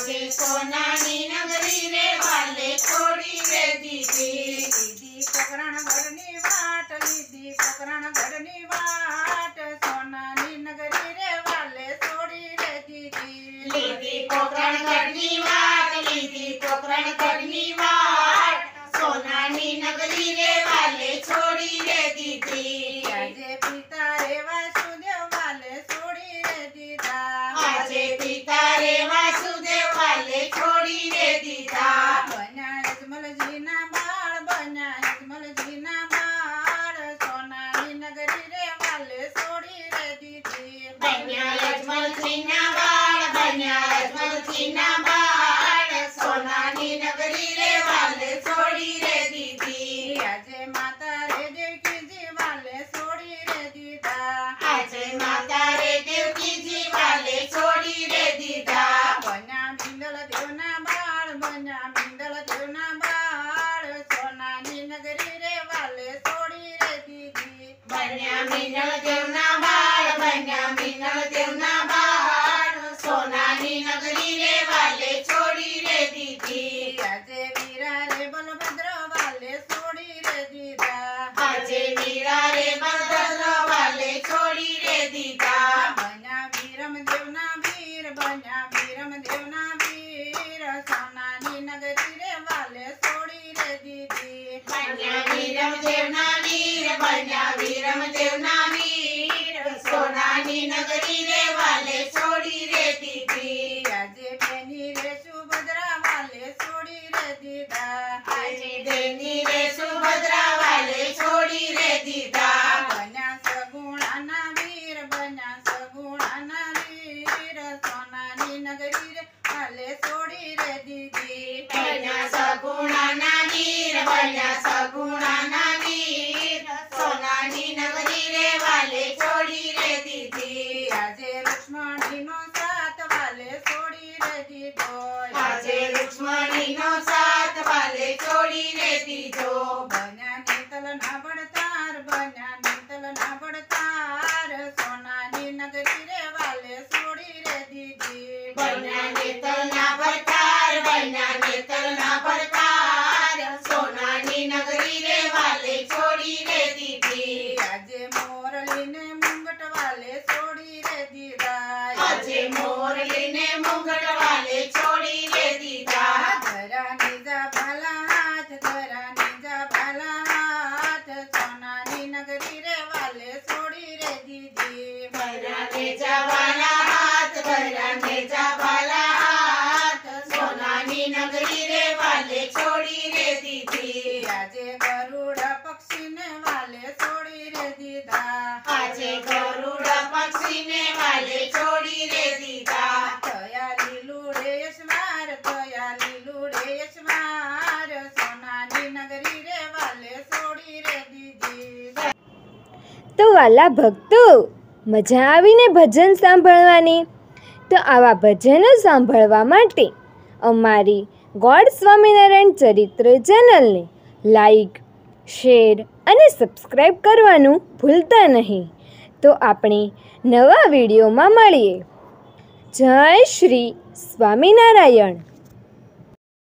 આજે સોનાની નગરી રે વાલે છોડી રે દીધી લીધી પોકરણગઢની વાટ, લીધી પોકરણગઢની વાટ, સોનાની નગરી રે વાલે છોડી રે દીધી લીધી પોકરણગઢની વાટ, લીધી પોકરણગઢની વાટ, સોનાની નગરી રે વાલે છોડી રે દીધી આજે પિતા રે વાસુદેવ વાલે છોડી રે દીધા આજે પિતા રે વાસુદેવ વાલે છોડી રે દીધા બન્યા યજમલજીના બાળ, બન્યા યજમલજીના બાળ, સોનાની નગરી રે વાલે છોડી રે દીધી બન્યા યજમલજીના બાળ, બન્યા યજમલજીના બાળ, સોનાની નગરી રે વાલે છોડી રે દીધી આજે માતા રે દેવકીજી વાલે છોડી રે દીધા આજે માતા રે દેવકીજી વાલે છોડી રે દીધા બન્યા મિંડળ દેવના બાળ, બન્યા મિંડળ દેવના બાળ, સોનાની નગરી રે વાલે છોડી રે દીધી બન્યા મિનળ દેવના બાળ, બન્યા મિનળ દેવના બાળ, સોનાની નગરી રે વાલે છોડી રે દીધી આજે વીરા રે બલભદ્ર વાલે છોડી રે દીધા આજે મીરા રે બલભદ્ર વાલે છોડી રે દીધા બન્યા વીરમ દેવના વીર, બન્યા વીરમ દેવના વીર, સોનાની નગરી રે વાલે છોડી રે દીધી બન્યા વીરમ દેવના વીર, બન્યા વીરમ દેવના વીર, સોનાની નગરી રે વાલે છોડી રે દીધી આજે બેની રે સુભદ્રા વાલે છોડી રે દીધા આજે દેની રે સુભદ્રા વાલે છોડી રે દીધા બન્યા સગુણાના વીર, બન્યા સગુણાના વીર, સોનાની નગરી રે વાલે છોડી રે દીધી બન્યા સગુણાના વીર, બન્યા સગુણાના વીર, સોનાની નગરી રે વાલે છોડી રે દીધી આજે લક્ષ્મણીનો સાથ વાલે છોડી રે દીધો આજે રુક્ષ્મણીનો સાથ વાલે છોડી રે દીધો બન્યા નીતલના ભડતાર, બન્યા નીતલના ભડતાર, સોનાની નગરી રે વાલે છોડી રે દીધી બન્યા નેતરના ભરતાર, બન્યા નેતરના ભરતાર, સોનાની નગરી રે વાલે છોડી રે દીધી આજે મોરલીને મુંગટ વાલે છોડી રે દીધા આજે મોરલીને મુંગટ વાલે છોડી રે દીધા ધરા નીજા ભાલા હાથ, ધરા નીજા ભાલા હાથ, સોનાની નગરી રે વાલે છોડી રે દીધી ભરાને જવાલા હાથ, ભરાને જવાલા હાથ, સોનાની નગરી રે વાલે છોડી રે દીધી આજે ગરુડ પક્ષીને વાલે છોડી રે દીધા આજે ગરુડ પક્ષીને વાલે છોડી રે દીધા તયા લીલું રેશમાર, તયા લીલું રેશમાર, સોનાની નગરી રે વાલે છોડી રે દીધી તો વાલા ભક્તો, મજા આવીને ભજન સાંભળવાની? તો આવા ભજનો સાંભળવા માટે અમારી ગોડ સ્વામિનારાયણ ચરિત્ર ચેનલને લાઈક, શેર અને સબસ્ક્રાઈબ કરવાનું ભૂલતા નહીં. તો આપણે નવા વિડીયોમાં મળીએ. જય શ્રી સ્વામિનારાયણ.